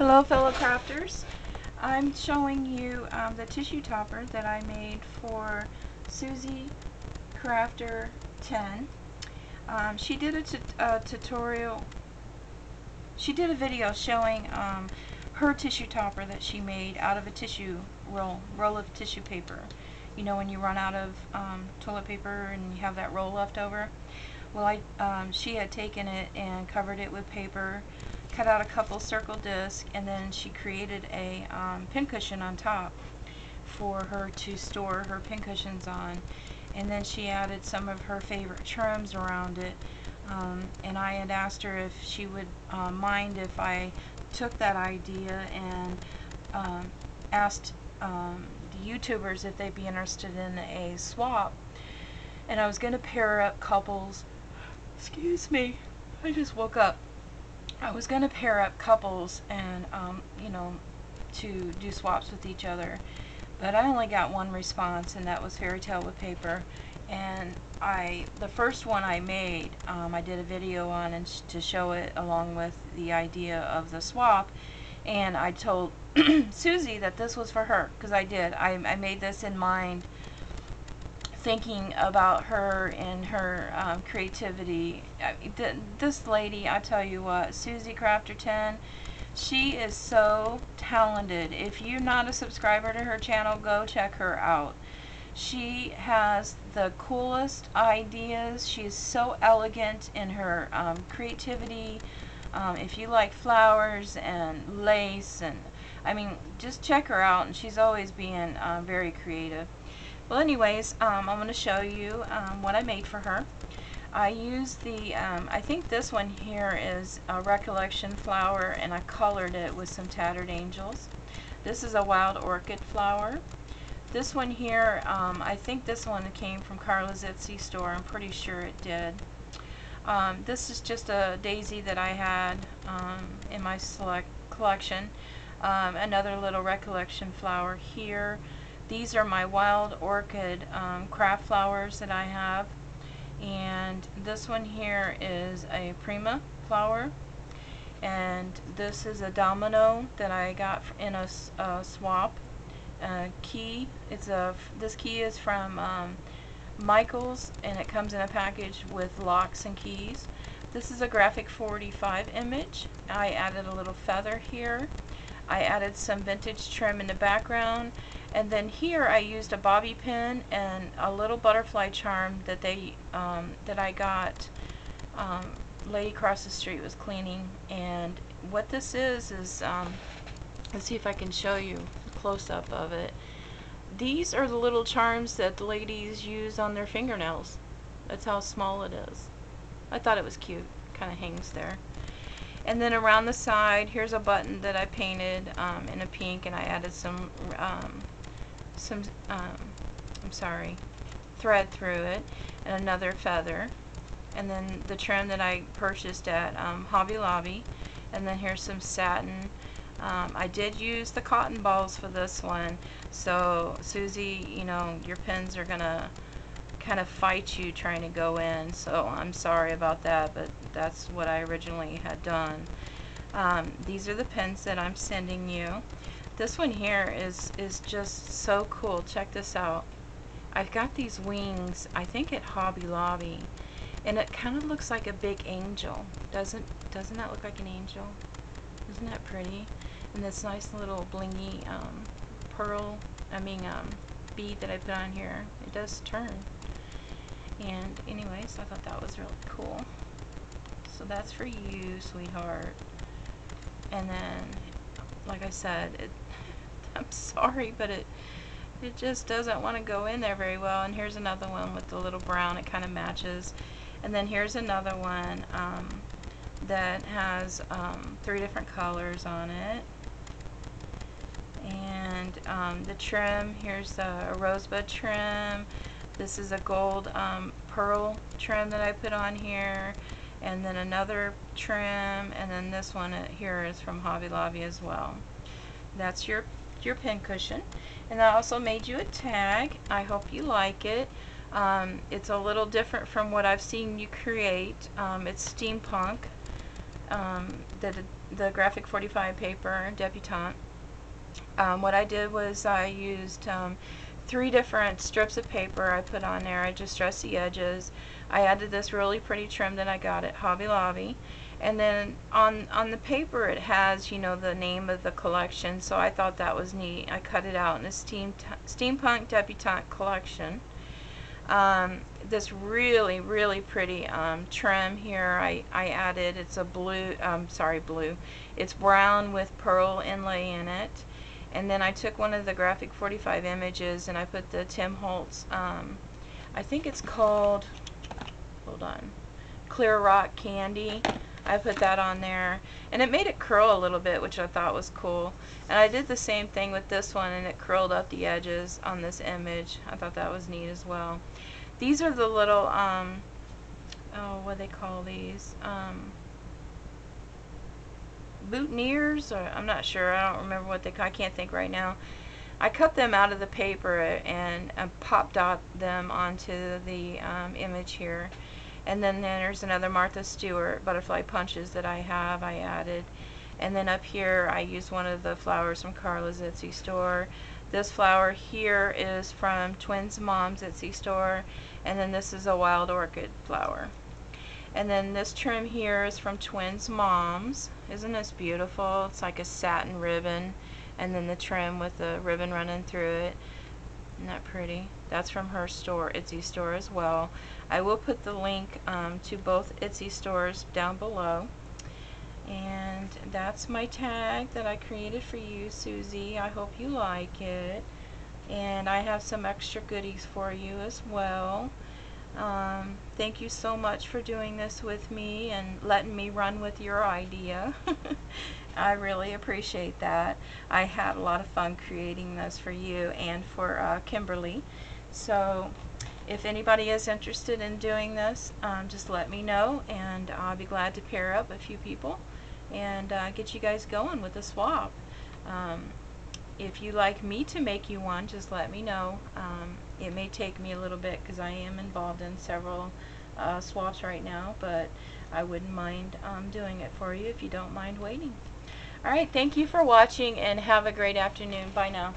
Hello fellow crafters. I'm showing you the tissue topper that I made for Suziecrafter10. She did a tutorial, she did a video showing her tissue topper that she made out of a tissue roll of tissue paper. You know when you run out of toilet paper and you have that roll left over? Well, she had taken it and covered it with paper, cut out a couple circle discs, and then she created a pincushion on top for her to store her pincushions on. And then she added some of her favorite trims around it. And I had asked her if she would mind if I took that idea and asked the YouTubers if they'd be interested in a swap. And I was going to pair up couples. Excuse me, I just woke up. I was going to pair up couples and, you know, to do swaps with each other. But I only got one response, and that was fairy tale with paper. And the first one I made, I did a video on and to show it along with the idea of the swap. And I told Suzie that this was for her, because I did. I made this in mind, thinking about her and her creativity. This lady, I tell you what, Suziecrafter10, she is so talented. If you're not a subscriber to her channel, go check her out. She has the coolest ideas. She's so elegant in her creativity. If you like flowers and lace, and I mean, just check her out, and she's always being very creative. Well, anyways, I'm going to show you what I made for her. I used the, I think this one here is a recollection flower, and I colored it with some tattered angels. This is a wild orchid flower. This one here, I think this one came from Carla's Etsy store. I'm pretty sure it did. This is just a daisy that I had in my collection. Another little recollection flower here. These are my wild orchid craft flowers that I have. And this one here is a prima flower. And this is a domino that I got in a swap. Key. This key is from Michael's, and it comes in a package with locks and keys. This is a graphic 45 image. I added a little feather here. I added some vintage trim in the background, and then here I used a bobby pin and a little butterfly charm that I got. Lady across the street was cleaning, and what this is let's see if I can show you a close-up of it. These are the little charms that the ladies use on their fingernails. That's how small it is. I thought it was cute. Kind of hangs there. And then around the side, here's a button that I painted in a pink, and I added some thread through it, and another feather. And then the trim that I purchased at Hobby Lobby. And then here's some satin. I did use the cotton balls for this one, so Suzie, you know, your pins are gonna kind of fight you trying to go in, so I'm sorry about that, but that's what I originally had done. These are the pins that I'm sending you. This one here is just so cool. Check this out. I've got these wings, I think at Hobby Lobby, and it kind of looks like a big angel. Doesn't that look like an angel? Isn't that pretty? And this nice little blingy bead that I put on here. It does turn. And anyways, I thought that was really cool. So that's for you, sweetheart. And then, like I said, I'm sorry, but it just doesn't want to go in there very well. And here's another one with the little brown. It kind of matches. And then here's another one that has 3 different colors on it. And the trim, here's a rosebud trim. This is a gold pearl trim that I put on here, and then another trim, and then this one here is from Hobby Lobby as well. That's your pin cushion. And I also made you a tag. I hope you like it. It's a little different from what I've seen you create. It's steampunk. the Graphic 45 paper debutante. What I did was I used 3 different strips of paper I put on there. I just dressed the edges. I added this really pretty trim that I got at Hobby Lobby. And then on the paper it has, you know, the name of the collection, so I thought that was neat. I cut it out in a Steampunk Debutante collection. This really pretty trim here I added. It's a blue, blue. It's brown with pearl inlay in it. And then I took one of the Graphic 45 images and I put the Tim Holtz, I think it's called, hold on, Clear Rock Candy. I put that on there, and it made it curl a little bit, which I thought was cool. And I did the same thing with this one, and it curled up the edges on this image. I thought that was neat as well. These are the little, oh, what do they call these? Boutonnieres, or I'm not sure. I don't remember what they call. I can't think right now. I cut them out of the paper and pop dot them onto the image here. And then there's another Martha Stewart butterfly punches that I added. And then up here I used one of the flowers from Carla's Etsy store. This flower here is from Twins Mom's Etsy store. And then this is a wild orchid flower. And then this trim here is from Twins Mom's. Isn't this beautiful? It's like a satin ribbon. And then the trim with the ribbon running through it. Isn't that pretty? That's from her store, Etsy store as well. I will put the link to both Etsy stores down below. And that's my tag that I created for you, Suzie. I hope you like it. And I have some extra goodies for you as well. Thank you so much for doing this with me and letting me run with your idea. I really appreciate that. I had a lot of fun creating this for you and for Kimberly. So if anybody is interested in doing this, just let me know, and I'll be glad to pair up a few people and get you guys going with the swap. If you'd like me to make you one, just let me know. It may take me a little bit because I am involved in several swaps right now, but I wouldn't mind doing it for you if you don't mind waiting. Alright, thank you for watching and have a great afternoon. Bye now.